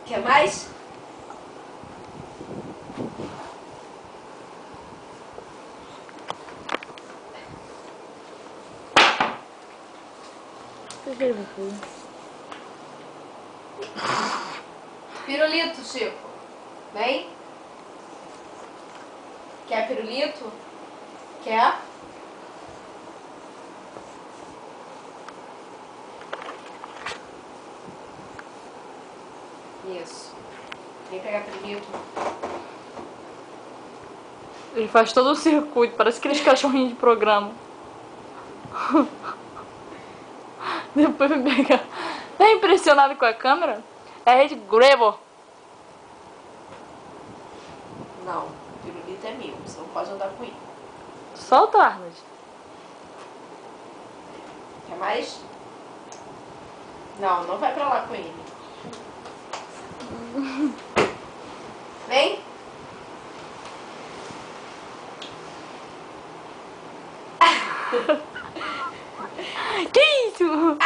Quer mais? Pirulito, Chico. Vem. Quer pirulito? Quer? Isso. Vem pegar pirulito. Ele faz todo o circuito, parece aqueles cachorrinhos de programa. Depois me pega. Tá impressionado com a câmera? É a Rede Globo. Não, o pirulito é meu. Você não pode andar com ele. Solta, Arnold. Quer mais? Não, não vai pra lá com ele. Vem. Que isso?